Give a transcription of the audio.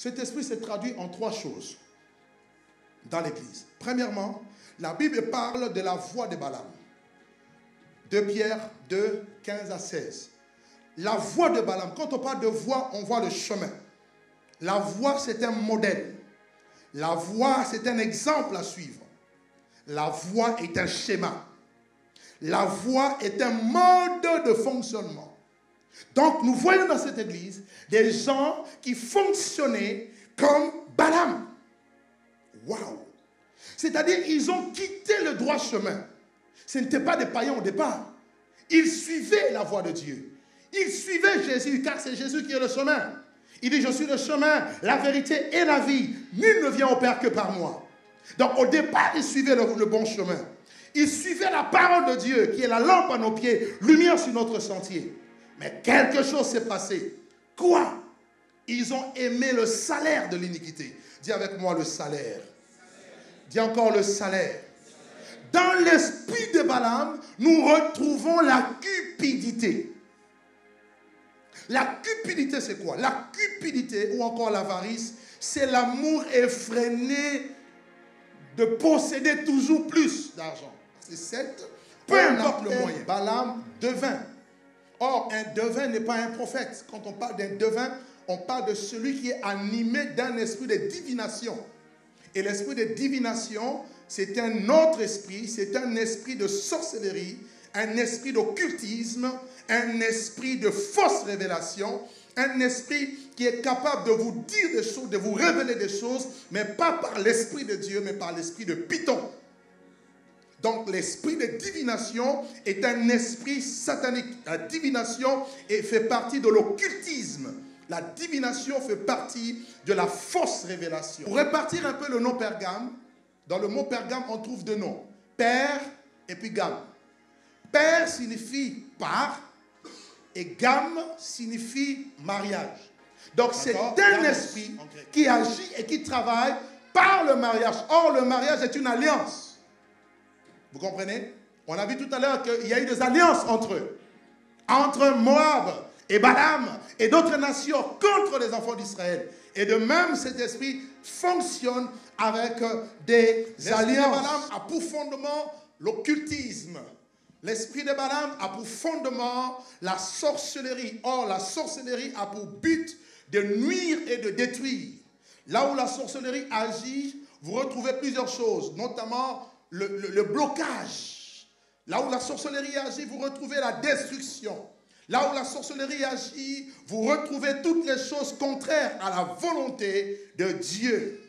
cet esprit s'est traduit en 3 choses dans l'Église. Premièrement, la Bible parle de la voix de Balaam. 2 Pierre 2, 15 à 16. La voix de Balaam, quand on parle de voix, on voit le chemin. La voix, c'est un modèle. La voix, c'est un exemple à suivre. La voix est un schéma. La voix est un mode de fonctionnement. Donc, nous voyons dans cette église des gens qui fonctionnaient comme Balaam. Waouh! C'est-à-dire, ils ont quitté le droit chemin. Ce n'étaient pas des païens au départ. Ils suivaient la voie de Dieu. Ils suivaient Jésus, car c'est Jésus qui est le chemin. Il dit, je suis le chemin, la vérité et la vie. Nul ne vient au Père que par moi. Donc, au départ, ils suivaient le bon chemin. Ils suivaient la parole de Dieu, qui est la lampe à nos pieds, lumière sur notre sentier. Mais quelque chose s'est passé. Quoi? Ils ont aimé le salaire de l'iniquité. Dis avec moi le salaire. Dis encore le salaire. Dans l'esprit de Balaam, nous retrouvons la cupidité. La cupidité, c'est quoi? La cupidité, ou encore l'avarice, c'est l'amour effréné de posséder toujours plus d'argent. C'est 7. Peu importe le moyen. Balaam devin. Or, un devin n'est pas un prophète. Quand on parle d'un devin, on parle de celui qui est animé d'un esprit de divination. Et l'esprit de divination, c'est un autre esprit, c'est un esprit de sorcellerie, un esprit d'occultisme, un esprit de fausse révélation, un esprit qui est capable de vous dire des choses, de vous révéler des choses, mais pas par l'esprit de Dieu, mais par l'esprit de Python. Donc l'esprit de divination est un esprit satanique. La divination fait partie de l'occultisme. La divination fait partie de la fausse révélation. Pour répartir un peu le nom Pergame, dans le mot Pergame, on trouve 2 noms. Père et puis Gam. Père signifie par et Gam signifie mariage. Donc c'est un esprit qui agit et qui travaille par le mariage. Or, le mariage est une alliance. Vous comprenez? On a vu tout à l'heure qu'il y a eu des alliances entre eux. Entre Moab et Balaam et d'autres nations contre les enfants d'Israël. Et de même, cet esprit fonctionne avec des alliances. Balaam a pour fondement l'occultisme. L'esprit de Balaam a pour fondement la sorcellerie. Or, la sorcellerie a pour but de nuire et de détruire. Là où la sorcellerie agit, vous retrouvez plusieurs choses, notamment le blocage. Là où la sorcellerie agit, vous retrouvez la destruction. Là où la sorcellerie agit, vous retrouvez toutes les choses contraires à la volonté de Dieu.